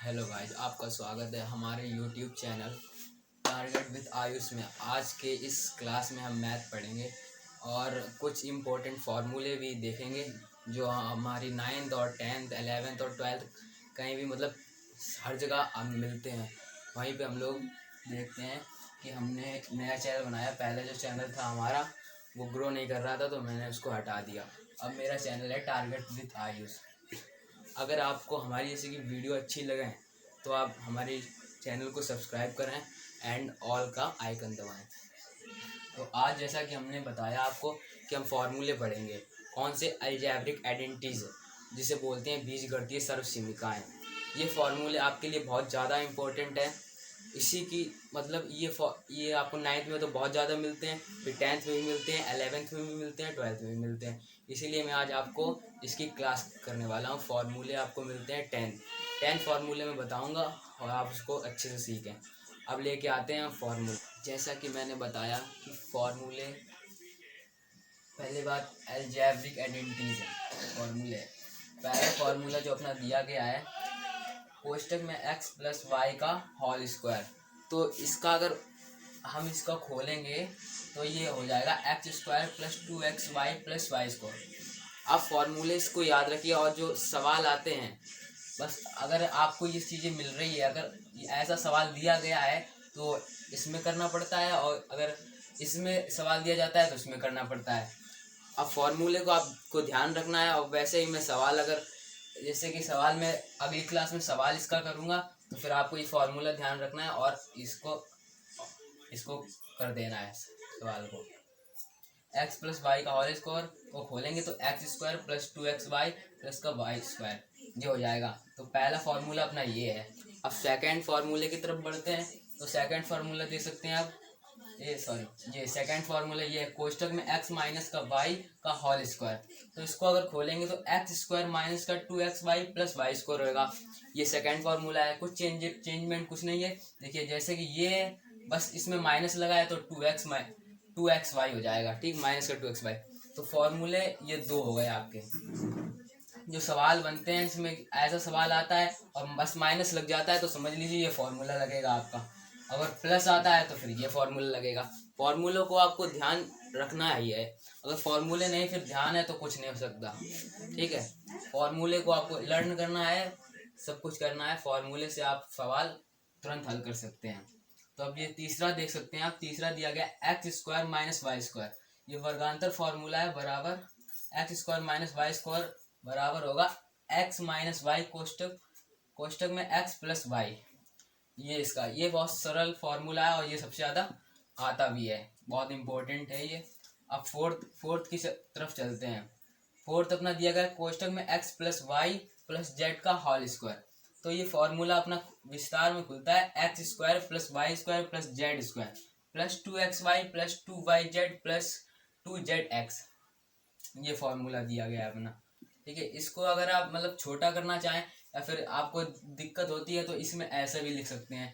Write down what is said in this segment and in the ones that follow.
Hello guys, आपका स्वागत है हमारे YouTube channel target with Ayush में। आज के इस क्लास में हम मैथ पढ़ेंगे और कुछ इम्पोर्टेंट फार्मूले भी देखेंगे जो हमारी 9th और 10th 11th और 12th कहीं भी मतलब हर जगह हम मिलते हैं। वहीं पे हम लोग देखते हैं कि हमने एक नया चैनल बनाया। पहले जो चैनल था हमारा वो ग्रो नहीं कर रहा था तो मैंने उसको हटा दिया। अब मेरा चैनल है टारगेट विद आयुष। अगर आपको हमारी जैसे कि वीडियो अच्छी लगे तो आप हमारे चैनल को सब्सक्राइब करें एंड ऑल का आइकन दबाएं। तो आज जैसा कि हमने बताया आपको कि हम फार्मूले पढ़ेंगे कौन से अलजेब्रिक आइडेंटिटीज जिसे बोलते हैं बीजगणितीय सर्वसीमिकाएं। ये फार्मूले आपके लिए बहुत ज़्यादा इम्पोर्टेंट है। इसी की मतलब ये आपको 9th में तो बहुत ज़्यादा मिलते हैं, फिर 10th में भी मिलते हैं, 11th में भी मिलते हैं, 12th में भी मिलते हैं। इसीलिए मैं आज आपको इसकी क्लास करने वाला हूँ। फार्मूले आपको मिलते हैं 10 फार्मूले में बताऊँगा और आप उसको अच्छे से सीखें। अब लेके आते हैं फार्मूले। जैसा कि मैंने बताया कि फार्मूले, पहली बात अलजेब्रिक आइडेंटिटीज है फार्मूले। पहला फार्मूला जो अपना दिया गया है कोष्टक में x प्लस वाई का होल स्क्वायर। तो इसका अगर हम इसका खोलेंगे तो ये हो जाएगा x square plus 2xy plus y square. आप फार्मूले इसको याद रखिए और जो सवाल आते हैं बस अगर आपको ये चीज़ें मिल रही है, अगर ऐसा सवाल दिया गया है तो इसमें करना पड़ता है और अगर इसमें सवाल दिया जाता है तो इसमें करना पड़ता है। अब फार्मूले को आपको ध्यान रखना है। और वैसे ही मैं सवाल अगर जैसे कि सवाल में अगली क्लास में सवाल इसका करूँगा तो फिर आपको ये फार्मूला ध्यान रखना है और इसको कर देना है सवाल को। एक्स प्लस वाई का होल स्क्वायर को खोलेंगे तो x square plus 2xy plus का वाई स्क्वायर ये हो जाएगा। तो पहला फार्मूला अपना ये है। अब सेकंड फार्मूले की तरफ बढ़ते हैं। तो सेकंड फार्मूला दे सकते हैं आप ये सेकंड फार्मूला ये है कोष्टक में x माइनस का y का होल स्क्वायर। तो इसको अगर खोलेंगे तो एक्स स्क्वायर माइनस का 2xy प्लस वाई स्क्वायर होगा। ये सेकंड फार्मूला है, कुछ चेंजमेंट कुछ नहीं है। देखिए जैसे कि ये बस इसमें माइनस लगा है तो 2xy हो जाएगा, ठीक, माइनस का 2xy। तो फॉर्मूले ये दो हो गए आपके। जो सवाल बनते हैं इसमें ऐसा सवाल आता है और बस माइनस लग जाता है तो समझ लीजिए ये फॉर्मूला लगेगा आपका। अगर प्लस आता है तो फिर ये फॉर्मूला लगेगा। फॉर्मूलों को आपको ध्यान रखना ही है। अगर फॉर्मूले नहीं फिर ध्यान है तो कुछ नहीं हो सकता, ठीक है। फॉर्मूले को आपको लर्न करना है, सब कुछ करना है। फॉर्मूले से आप सवाल तुरंत हल कर सकते हैं। तो अब ये तीसरा देख सकते हैं आप। तीसरा दिया गया x square minus y square. ये वर्गांतर फॉर्मूला है बराबर x square minus y square बराबर होगा एक्स माइनस वाई कोष्टक में एक्स प्लस वाई। ये बहुत सरल फॉर्मूला है और ये सबसे ज़्यादा आता भी है, बहुत इंपॉर्टेंट है ये। अब फोर्थ की तरफ चलते हैं। फोर्थ अपना दिया गया कोष्टक में x plus y plus z का होल स्क्वायर। तो ये फॉर्मूला अपना विस्तार में खुलता है x square plus y square plus z square plus 2xy plus 2yz plus 2zx। ये फॉर्मूला दिया गया है अपना, ठीक है। इसको अगर आप मतलब छोटा करना चाहें या फिर आपको दिक्कत होती है तो इसमें ऐसा भी लिख सकते हैं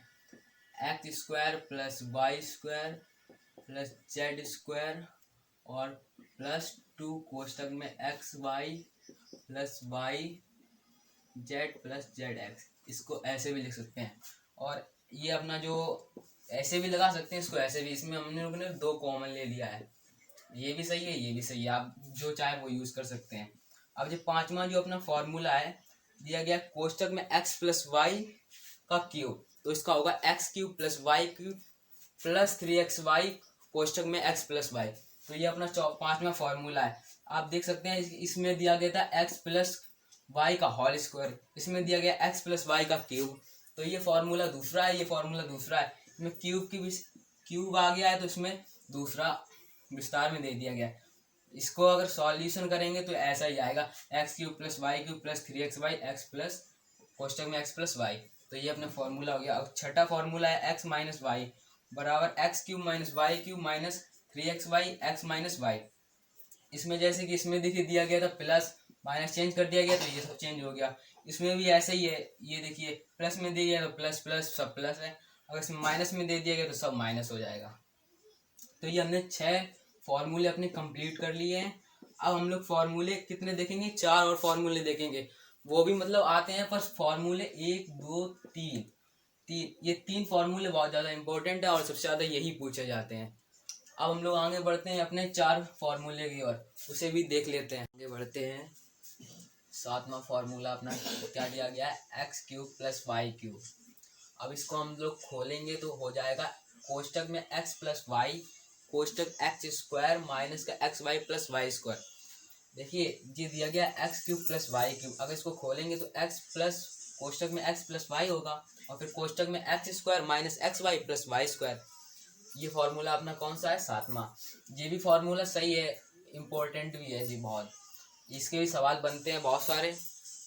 x square plus y square plus z square और प्लस 2 कोष्टक में x y plus y z plus z x. इसको ऐसे भी लिख सकते हैं और ये अपना जो ऐसे भी लगा सकते हैं, इसको ऐसे भी। इसमें हमने लोगों ने दो कॉमन ले लिया है, ये भी सही है ये भी सही है, आप जो चाहे वो यूज़ कर सकते हैं। अब जो पांचवा जो अपना फॉर्मूला है दिया गया कोष्टक में x प्लस वाई का क्यूब। तो इसका होगा x cube plus y cube plus 3xy कोष्टक में x प्लस वाई। तो ये अपना पांचवा फॉर्मूला है। आप देख सकते हैं इसमें दिया गया था x प्लस वाई का होल स्क्वायर, इसमें दिया गया x प्लस वाई का क्यूब। तो ये फॉर्मूला दूसरा है, ये फॉर्मूला दूसरा है। इसमें क्यूब की भी क्यूब आ गया है तो इसमें दूसरा विस्तार में दे दिया गया है। इसको अगर सॉल्यूशन करेंगे तो ऐसा ही आएगा x cube plus y cube plus 3xy x plus कोष्टक में एक्स प्लस वाई। तो ये अपना फॉर्मूला हो गया। अब छठा फॉर्मूला है एक्स माइनस वाई बराबर x cube minus y cube minus 3xy x minus y. इसमें जैसे कि इसमें देखिए दिया गया था प्लस माइनस चेंज कर दिया गया तो ये सब चेंज हो गया। इसमें भी ऐसे ही है, ये देखिए प्लस में दिया गया तो प्लस प्लस सब प्लस है, अगर इसमें माइनस में दे दिया गया तो सब माइनस हो जाएगा। तो ये हमने 6 फॉर्मूले अपने कंप्लीट कर लिए हैं। अब हम लोग फॉर्मूले कितने देखेंगे, 4 और फॉर्मूले देखेंगे। वो भी मतलब आते हैं, पर फॉर्मूले 1 2 3 ये 3 फॉर्मूले बहुत ज़्यादा इंपॉर्टेंट है और सबसे ज़्यादा यही पूछे जाते हैं। अब हम लोग आगे बढ़ते हैं अपने 4 फॉर्मूले की ओर, उसे भी देख लेते हैं। आगे बढ़ते हैं। 7वां फॉर्मूला अपना क्या दिया गया है, x³ + y³। अब इसको हम लोग खोलेंगे तो हो जाएगा कोष्टक में x + y कोष्टक x² माइनस का xy + y²। देखिए ये दिया गया x³ + y³। अगर इसको खोलेंगे तो x प्लस कोष्टक में x + y होगा और फिर कोष्टक में x² माइनस xy + y²। ये फॉर्मूला अपना कौन सा है, 7वां। ये भी फॉर्मूला सही है, इम्पोर्टेंट भी है जी बहुत। इसके भी सवाल बनते हैं बहुत सारे,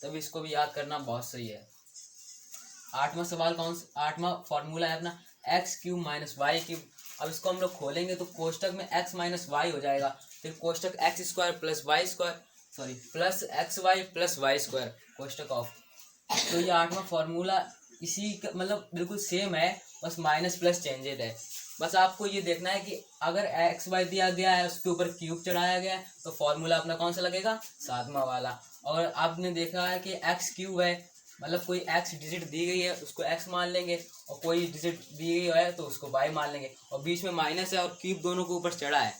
तभी इसको भी याद करना बहुत सही है। 8वां सवाल आठवां फॉर्मूला है अपना x³ - y³। अब इसको हम लोग खोलेंगे तो कोष्टक में x - y हो जाएगा, फिर कोष्टक x² + y² plus xy + y² कोष्टक ऑफ। तो ये 8वां फॉर्मूला इसी का मतलब बिल्कुल सेम है, बस माइनस प्लस चेंजेड है। बस आपको ये देखना है कि अगर एक्स वाई दिया गया है उसके ऊपर क्यूब चढ़ाया गया है तो फॉर्मूला अपना कौन सा लगेगा, 7वां वाला। और आपने देखा है कि x³ है, मतलब कोई x डिजिट दी गई है उसको x मान लेंगे और कोई डिजिट दी गई है तो उसको y मान लेंगे, और बीच में माइनस है और क्यूब दोनों के ऊपर चढ़ा है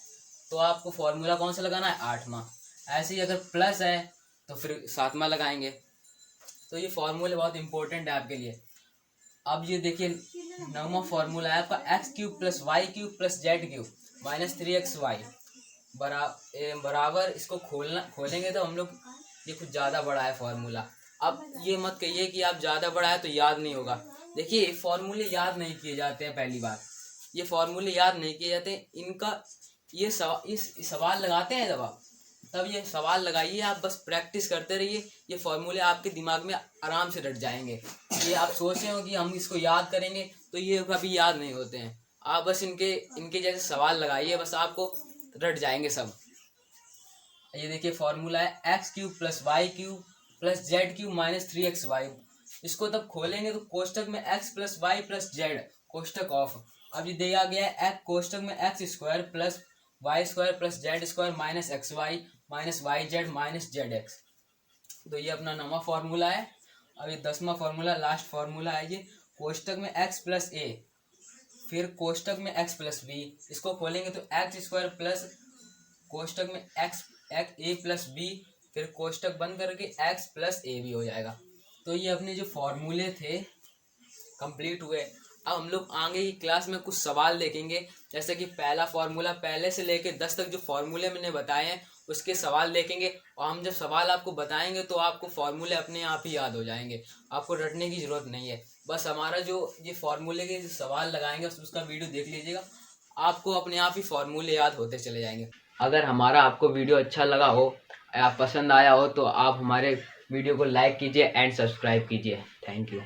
तो आपको फॉर्मूला कौन सा लगाना है, 8वां। ऐसे ही अगर प्लस है तो फिर 7वां लगाएंगे। तो ये फॉर्मूले बहुत इंपॉर्टेंट है आपके लिए। अब ये देखिए 9वां फॉर्मूला है आपका x³ + y³ + z³ - 3xy बराबर। इसको खोलेंगे तो हम लोग, ये कुछ ज़्यादा बड़ा है फॉर्मूला। अब ये मत कहिए कि आप ज़्यादा बड़ा है तो याद नहीं होगा। देखिए फॉर्मूले याद नहीं किए जाते हैं, पहली बात ये फॉर्मूले याद नहीं किए जाते, इनका ये सवाल लगाते हैं जब आप, तब ये सवाल लगाइए, आप बस प्रैक्टिस करते रहिए, ये फॉर्मूले आपके दिमाग में आराम से रट जाएंगे। ये आप सोच रहे हो कि हम इसको याद करेंगे तो ये कभी याद नहीं होते हैं। आप बस इनके जैसे सवाल लगाइए, बस आपको रट जाएंगे सब। ये देखिए फॉर्मूला है x³ + y³ + z³ - 3xy। इसको तब खोलेंगे तो कोष्टक में x + y + z कोष्टक ऑफ। अब ये दिया गया है कोष्टक में x² + y² + z² - xy - yz - zx। तो ये अपना 9वां फॉर्मूला है। अब ये 10वां फॉर्मूला लास्ट फॉर्मूला है, ये कोष्टक में x + a फिर कोष्टक में x + b। इसको खोलेंगे तो x² प्लस कोष्टक में x a + b फिर कोष्टक बंद करके x + a भी हो जाएगा। तो ये अपने जो फॉर्मूले थे कंप्लीट हुए। अब हम लोग आगे की क्लास में कुछ सवाल देखेंगे, जैसे कि पहला फॉर्मूला पहले से लेके 10 तक जो फॉर्मूले मैंने बताए हैं उसके सवाल देखेंगे, और हम जब सवाल आपको बताएंगे तो आपको फॉर्मूले अपने आप ही याद हो जाएंगे, आपको रटने की ज़रूरत नहीं है। बस हमारा जो ये फॉर्मूले के जो सवाल लगाएंगे उसका वीडियो देख लीजिएगा, आपको अपने आप ही फॉर्मूले याद होते चले जाएंगे। अगर हमारा आपको वीडियो अच्छा लगा हो या पसंद आया हो तो आप हमारे वीडियो को लाइक कीजिए एंड सब्सक्राइब कीजिए। Thank you.